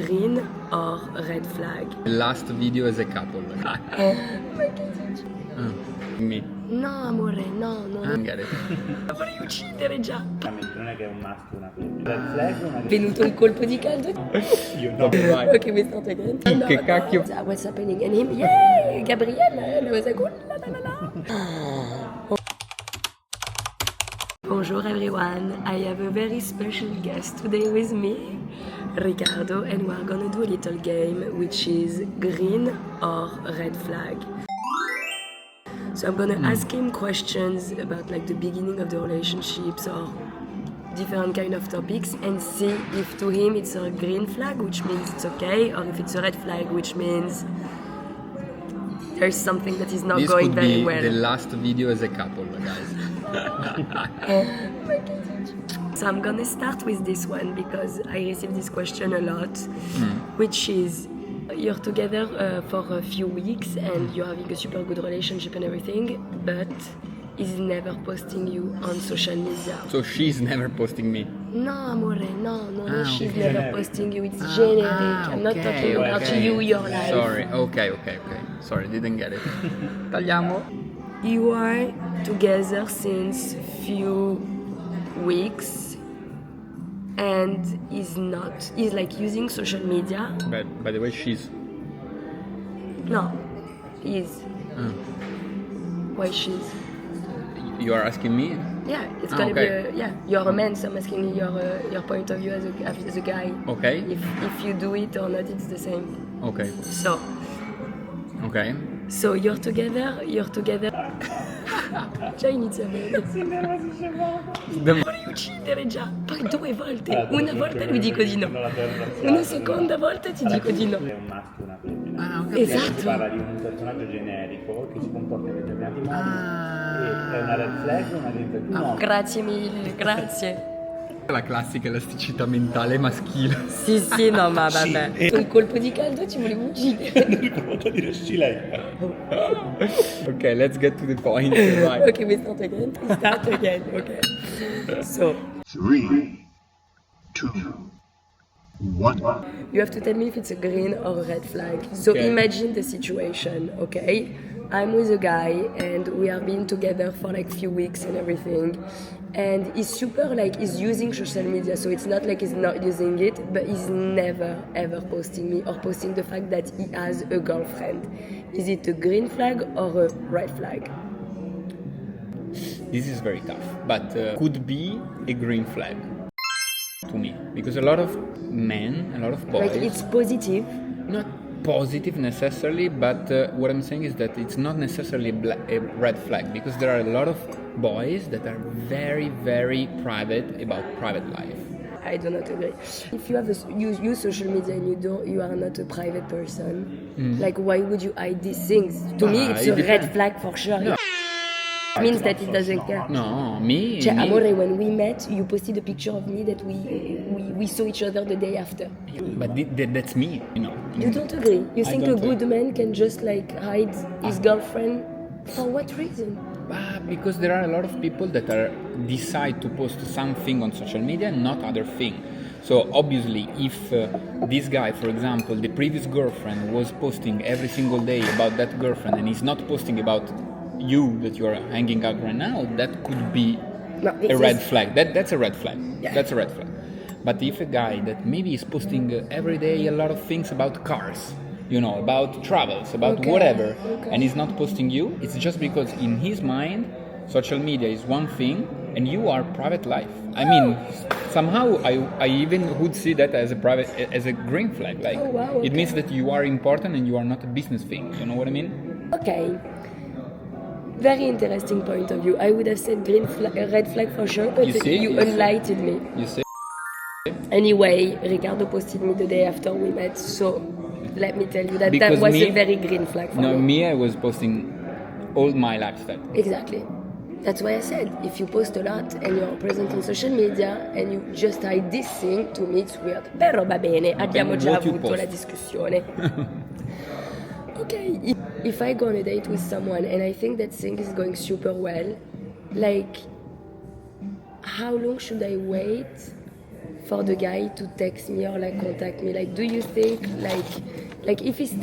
Green or red flag? The last video as a couple. Ma che dici? Me. No amore, no, I get it. la vorrei uccidere già. Non è che è un maschio una femmina. Red flag o una È venuto un colpo di caldo. Io no. Ok, we start again. Che cacchio? What's happening? And him, yeah, Gabrielle, it was like, oh la la la la. Bonjour everyone, I have a very special guest today with me, Ricardo, and we are gonna do a little game which is green or red flag. So I'm gonna ask him questions about like the beginning of the relationships or different kind of topics and see if to him it's a green flag, which means it's okay, or if it's a red flag, which means there's something that is not This going could very be well. the last video as a couple, guys. So I'm gonna start with this one because I receive this question a lot, which is you're together for a few weeks and you're having a super good relationship and everything, but he's never posting you on social media. So she's never posting me. No, amore, no, she's okay. never posting you. It's generic. I'm not talking about you, your life. Sorry, okay. Sorry, didn't get it. Tagliamo. You are together since few weeks and he's like using social media. But by the way, she's. No, he's. Why she's? You are asking me? Yeah, it's gonna okay. be you're a man, so I'm asking your point of view as a guy. Okay. If you do it or not, it's the same. Okay. So you're together. Già inizia bene. Vorrei uccidere già. Poi 2 volte. Una volta lui dico di no. Una seconda volta ti dico di no. È un maschio una femmina. Okay. Si Esatto. parla di un personaggio generico che si comporta in determinati modi. E è una red flag o una green flag? No. Grazie mille, grazie. La classica elasticità mentale maschile. Sì, no, ma vabbè. Un colpo di caldo ci volevo uccidere. Hai provato a dire sì lei. Okay, let's get to the point. Right. Okay, we start again. Okay. So 3, 2, 1. you have to tell me if it's a green or a red flag. So Okay. imagine the situation, okay? I'm with a guy and we are being together for like few weeks and everything. And he's super like, he's using social media, so it's not like he's not using it, but he's never ever posting me or posting the fact that he has a girlfriend. Is it a green flag or a red flag? This is very tough, but could be a green flag to me because a lot of men, a lot of boys. Like it's positive. Not positive necessarily, but what I'm saying is that it's not necessarily a red flag because there are a lot of boys that are very, very private about private life. I do not agree. If you have you use social media and you are not a private person, like why would you hide these things? To me, it's a red flag for sure. No. It means that it doesn't care. No, me. Cioè, amore, when we met, you posted a picture of me that we saw each other the day after. But that's me, you know. You don't agree? You think a don't good man can just like hide his girlfriend? For what reason? Because there are a lot of people that decide to post something on social media and not other thing. So obviously, if this guy, for example, the previous girlfriend was posting every single day about that girlfriend and he's not posting about you that you are hanging out right now, that could be a red flag. That's a red flag. Yeah. That's a red flag. But if a guy that maybe is posting every day a lot of things about cars, you know, about travels, about whatever, and he's not posting you, it's just because in his mind, social media is one thing and you are private life. I mean, somehow I even would see that as a green flag. Like, it means that you are important and you are not a business thing. You know what I mean? Okay. Very interesting point of view. I would have said red flag for sure, but you enlightened me. You see? Anyway, Ricardo posted me the day after we met, so let me tell you that Because was a very green flag for me. I was posting all my lifestyle. Exactly. That's why I said, if you post a lot and you're present on social media and you just hide this thing, to me it's weird. Però va bene, abbiamo già avuto la discussione. Okay, if I go on a date with someone and I think that thing is going super well, like, how long should I wait for the guy to text me or like contact me? Like, do you think like if he's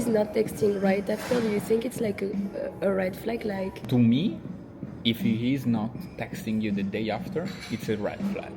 not texting right after, do you think it's like a red flag? Like, To me, if he is not texting you the day after, it's a red flag.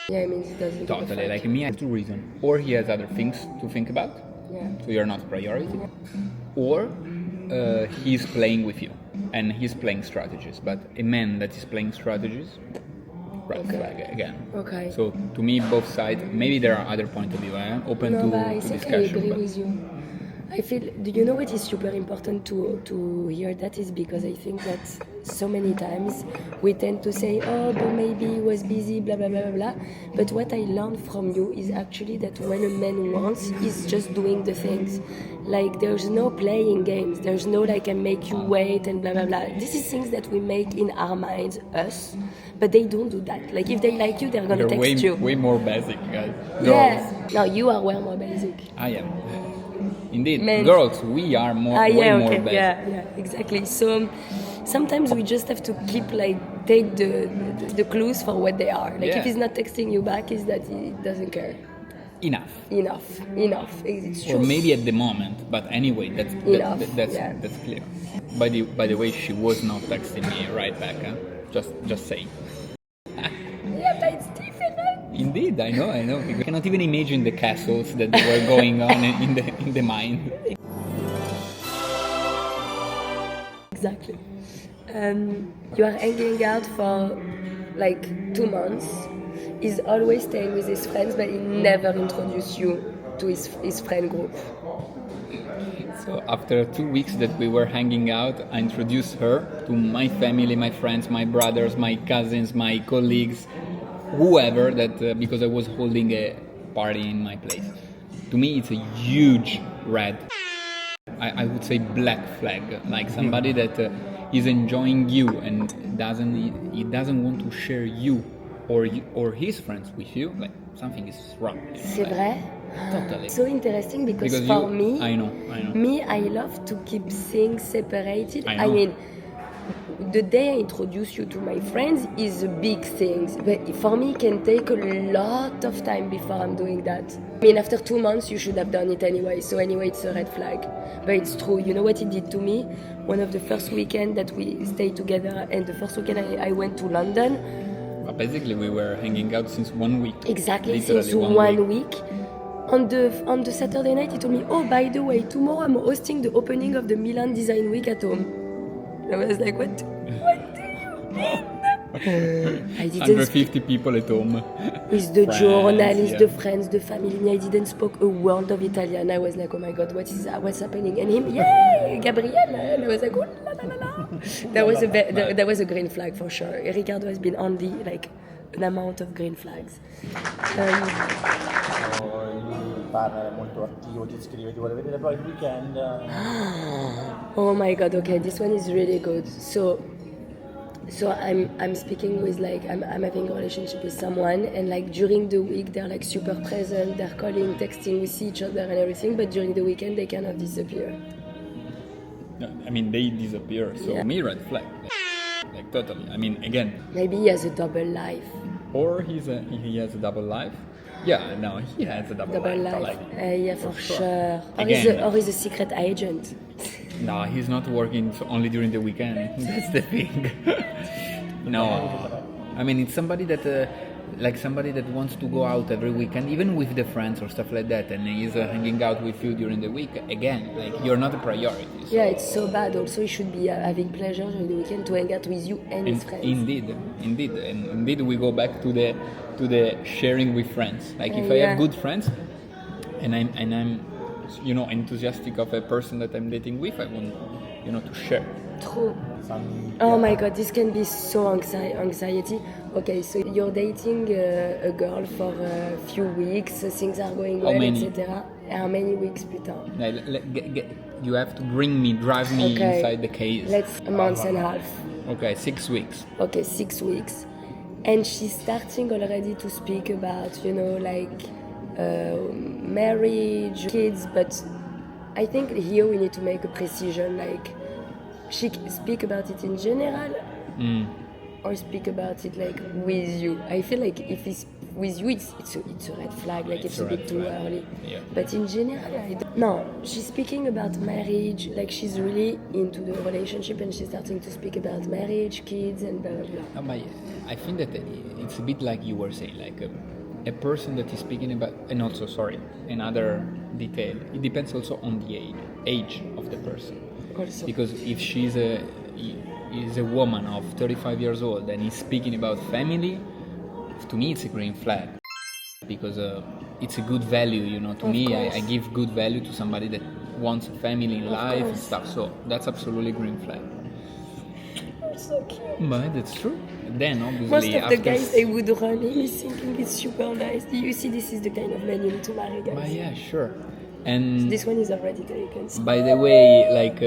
yeah, I mean, he doesn't give a Totally. fuck. Like me, I have two reasons. Or he has other things to think about, Yeah. so you're not a priority. Or he's playing with you, and he's playing strategies. But a man that is playing strategies, red flag again. Okay. So to me, both sides. Maybe there are other points of view. Open No, to, but I to think I discussion. agree but with you. I feel, do you know what is super important to hear that is because I think that so many times we tend to say, oh, but maybe he was busy, blah, blah, blah, blah, blah. But what I learned from you is actually that when a man wants, he's just doing the things. Like, there's no playing games. There's no, like, I make you wait and blah, blah, blah. This is things that we make in our minds, us, but they don't do that. Like, if they like you, they're gonna they're text you. way more basic, guys. Girls, Yeah. No, you are way more basic. I am. Indeed, Men. girls, we are way yeah, more okay, basic. yeah, exactly. So sometimes we just have to keep take the clues for what they are. Like Yeah. if he's not texting you back, is that he doesn't care. Enough. Enough. It's true. Or maybe at the moment, but anyway, that's clear. By the way, she was not texting me right back. Huh? Just saying. Yeah, but it's different. Indeed, I know. I cannot even imagine the castles that were going on in the mind. Exactly. You are hanging out for like 2 months. He's always staying with his friends, but he never introduced you to his friend group. So after 2 weeks that we were hanging out, I introduced her to my family, my friends, my brothers, my cousins, my colleagues, whoever that because I was holding a party in my place. To me, it's a huge red. I would say black flag, like somebody that is enjoying you and doesn't want to share you or his friends with you. Like something is wrong. C'est vrai? Totally. So interesting because you, me, I know. Me, I love to keep things separated. I know. I mean, the day I introduce you to my friends is a big thing. But for me, it can take a lot of time before I'm doing that. I mean, after 2 months, you should have done it anyway. So anyway, it's a red flag. But it's true. You know what he did to me? One of the first weekend that we stayed together, and the first weekend I went to London. But basically, we were hanging out since 1 week. Exactly, Literally since 1 week. On the Saturday night, he told me, oh, by the way, tomorrow I'm hosting the opening of the Milan Design Week at home. I was like, what do you mean? I didn't 150 people at home. with the Friends, journalists, yeah. the friends, the family. I didn't speak a word of Italian. I was like, oh my god, what's happening? And him, yay, Gabriel. And I was like, oh la la la la. That was a green flag for sure. Ricardo has been on the like an amount of green flags. Il partner è molto attivo, ti scrive, ti vuole vedere poi il weekend. Oh my god, okay, this one is really good. So I'm speaking with like I'm having a relationship with someone, and like during the week they're like super present, they're calling, texting, we see each other and everything, but during the weekend they kind of disappear. I mean, they disappear. So Yeah. me, red flag. Like totally. I mean, again, Maybe he has a double life. or he has a double life. Yeah, no, he has a double life. Like, Yeah, for sure. Again. Or he's a secret agent. no, he's not working only during the weekend. That's the thing. No, I mean it's somebody that wants to go out every weekend, even with the friends or stuff like that, and he's hanging out with you during the week. Again, like you're not a priority. So. Yeah, it's so bad. Also, he should be having pleasure during the weekend to hang out with you and his friends. Indeed, we go back to the sharing with friends. Like if I Yeah. have good friends, and I'm enthusiastic of a person that I'm dating with, I want to share. True. Oh my god, this can be so anxiety. Okay, so you're dating a girl for a few weeks, things are going well, many? etc. How many weeks, putain? You have to drive me Okay. inside the case. Let's a month and a half. Okay, 6 weeks. Okay, 6 weeks. And she's starting already to speak about, marriage, kids, but I think here we need to make a precision, like, she speak about it in general or speak about it like with you. I feel like if he with you, it's a red flag. Like it's a bit too early. Yeah. But in general, no, she's speaking about marriage. Like she's really into the relationship, and she's starting to speak about marriage, kids, and blah blah blah. No, but I think that it's a bit like you were saying, like a person that is speaking about, and also, sorry, another detail. It depends also on the age of the person. Also. Because if she's a woman of 35 years old and is speaking about family, to me it's a green flag. Because it's a good value, you know. To me, I give good value to somebody that wants a family in life and stuff. So that's absolutely green flag. So cute. But that's true. Then obviously Most of the after guys they would run him thinking it's super nice. You see, this is the kind of man you need to marry, guys. But yeah, sure. And This one is already taken. by the way, like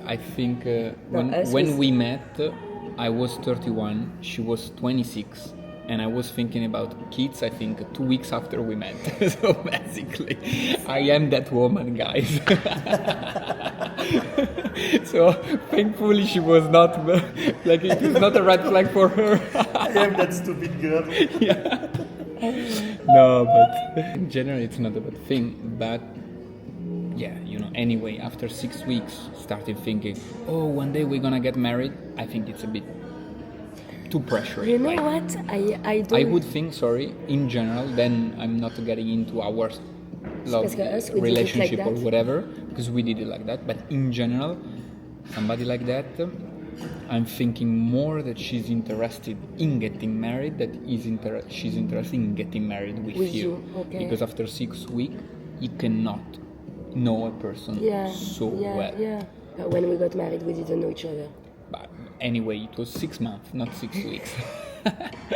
I think when we met, I was 31, she was 26, and I was thinking about kids. I think 2 weeks after we met. So basically, I am that woman, guys. So thankfully, she was not like it was not a red flag for her. I am that stupid girl. Yeah. No, but in general, it's not a bad thing. But yeah, you know, anyway, after 6 weeks, started thinking, oh, one day we're gonna get married. I think it's a bit too pressuring. You know like, what? I don't. I would think, sorry, in general, then I'm not getting into our love Because us, we did it relationship like or that. whatever, because we did it like that. But in general, somebody like that, I'm thinking more that she's interested in getting married, that she's interested in getting married with you. Okay. Because after 6 weeks, you cannot know a person so well. Yeah. When we got married, we didn't know each other. But anyway, it was 6 months, not 6 weeks.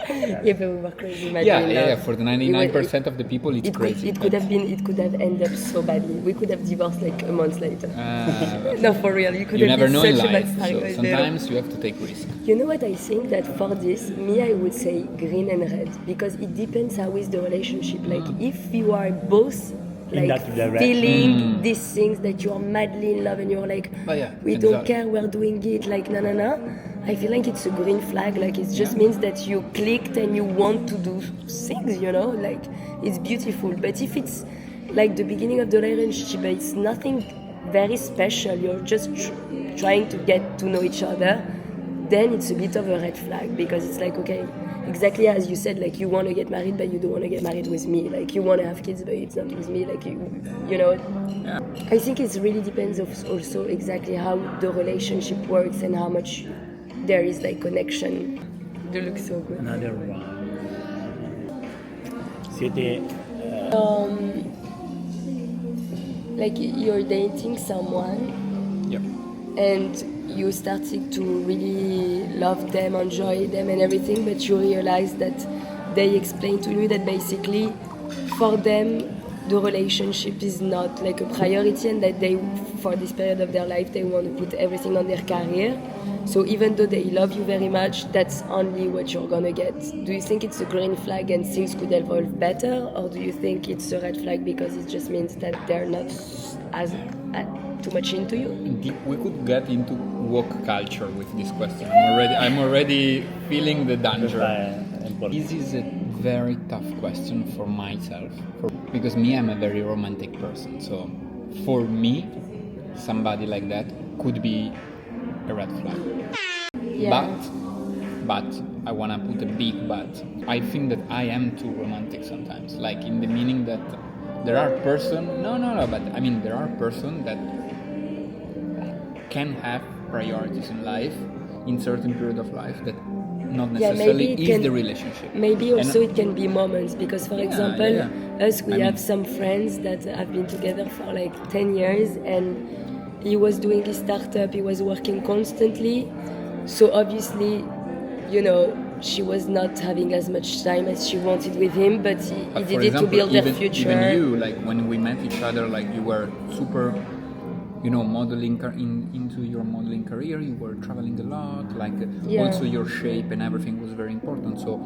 Yeah, but we were crazy. Yeah. For the 99% of the people, it's crazy. It could have ended up so badly. We could have divorced like a month later. No, for real. You You have never been know in such a bad life. start So right sometimes you have to take risks. there. You know what I think? That for this, I would say green and red, because it depends how is the relationship. Like if you are both In like that direction. feeling these things that you are madly in love and you're like, Oh, yeah, we don't exactly. care, we're doing it, like no. I feel like it's a green flag. Like it just means that you clicked and you want to do things. You know, like it's beautiful. But if it's like the beginning of the relationship, but it's nothing very special. You're just trying to get to know each other. Then it's a bit of a red flag, because it's like, okay, exactly as you said, like you want to get married, but you don't want to get married with me. Like you want to have kids, but it's not with me. Like you know. Yeah. I think it really depends of also exactly how the relationship works and how much there is like connection. You look so good. Another one. Siete Like you're dating someone Yep. and you started to really love them, enjoy them and everything, but you realize that they explain to you that basically for them the relationship is not like a priority, and that they, for this period of their life, they want to put everything on their career. So even though they love you very much, that's only what you're gonna get. Do you think it's a green flag and things could evolve better, or do you think it's a red flag because it just means that they're not as too much into you? We could get into woke culture with this question. I'm already feeling the danger. This is a very tough question for myself, because me, I'm a very romantic person. So for me, somebody like that could be a red flag. Yeah. But I wanna put a big but. I think that I am too romantic sometimes. Like in the meaning that there are person. No. But I mean there are person that can have priorities in life, in certain period of life, that not necessarily is the relationship. Maybe also it can be moments, because for example, us, we I have mean, some friends that have been together for like 10 years, and he was doing his startup, he was working constantly, so obviously, you know, she was not having as much time as she wanted with him, but he for did it example, to build their future. Even you, like when we met each other, like you were super, you know, modeling into your modeling career. You were traveling a lot. Like also your shape and everything was very important. So,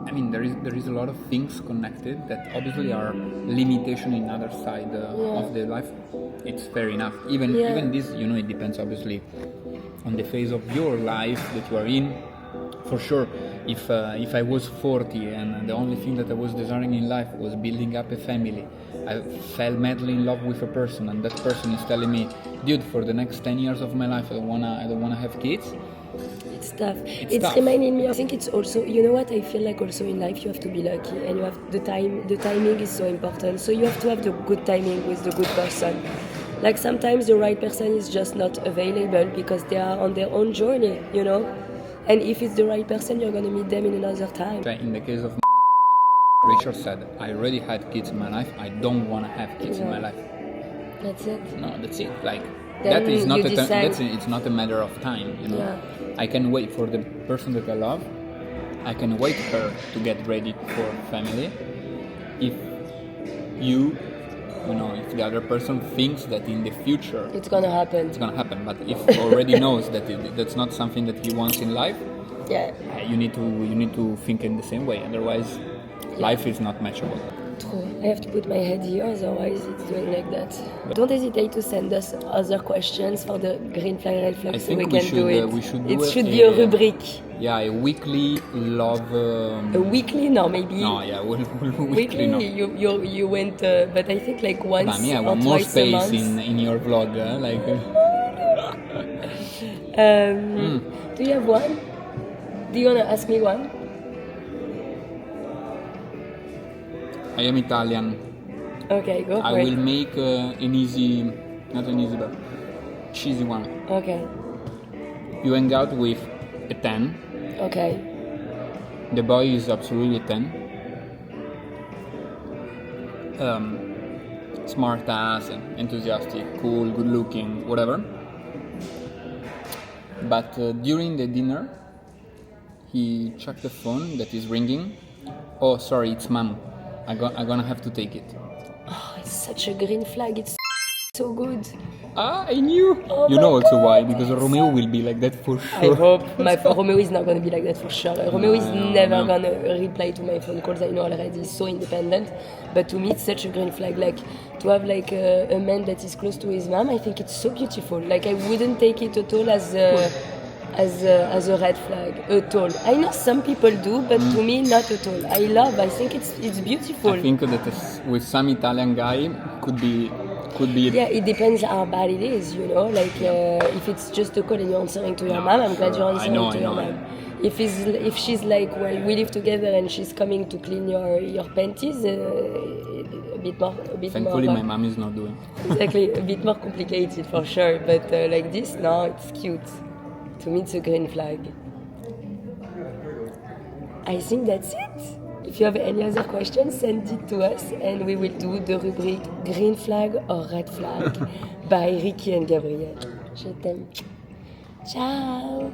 I mean, there is a lot of things connected that obviously are limitation in other side of the life. It's fair enough. Even this, you know, it depends obviously on the phase of your life that you are in. For sure, if I was 40 and the only thing that I was desiring in life was building up a family, I fell madly in love with a person, and that person is telling me, "Dude, for the next 10 years of my life, I don't wanna have kids." It's tough. It's It's tough. reminding me. I think it's also. You know what? I feel like also in life you have to be lucky, and you have the time. The timing is so important. So you have to have the good timing with the good person. Like sometimes the right person is just not available because they are on their own journey. You know. And if it's the right person, you're gonna meet them in another time. In the case of Richard said, "I already had kids in my life. I don't wanna have kids in my life." That's it. No, that's it. Like Then that is not you decide. it's not a matter of time, you know. Yeah. I can wait for the person that I love. I can wait her to get ready for family. If you know, if the other person thinks that in the future It's gonna happen. it's gonna happen, but if already knows that that's not something that he wants in life, Yeah. you need to think in the same way. Otherwise, life is not matchable. True. I have to put my head here, otherwise it's doing like that. Don't hesitate to send us other questions for the green flag, red flag, I so think we we can should, do it. we should do It a- should be a a- rubric. Yeah, a weekly love. A weekly, no, maybe. No, yeah, weekly. Weekly, No. you went, but I think like once But me, I or want more twice a space month. in your vlog. Like, Do you have one? Do you wanna ask me one? I am Italian. Okay, go for I it. will make an easy, not an easy, but cheesy one. Okay, You hang out with a 10. okay. The boy is absolutely 10. Smart ass, enthusiastic, cool, good looking, whatever. But during the dinner, he checked the phone that is ringing. Oh, sorry, it's mom. I'm gonna have to take it. Oh, it's such a green flag. It's so good. Ah, I knew. Oh you my know also God, why? Because Romeo will be like that for I sure. hope Romeo is not gonna be like that for sure. Romeo is no, never no. gonna reply to my phone calls. I know already. He's so independent. But to me, it's such a green flag. Like to have like a man that is close to his mom. I think it's so beautiful. Like I wouldn't take it at all as a red flag at all. I know some people do, but to me, not at all. I think it's beautiful. I think that with some Italian guy could be. Yeah, it depends how bad it is, you know. Like if it's just a call and you're answering to your No, mom, I'm glad sure. you're answering I to your know. mom. If she's like, well, we live together and she's coming to clean your panties, a bit Thankfully, more. my mom is not doing. Exactly, a bit more complicated for sure. But like this, no, it's cute. To me, it's a green flag. I think that's it. If you have any other questions, send it to us and we will do the rubric green flag or red flag by Ricky and Gabriel. Je t'aime. Ciao.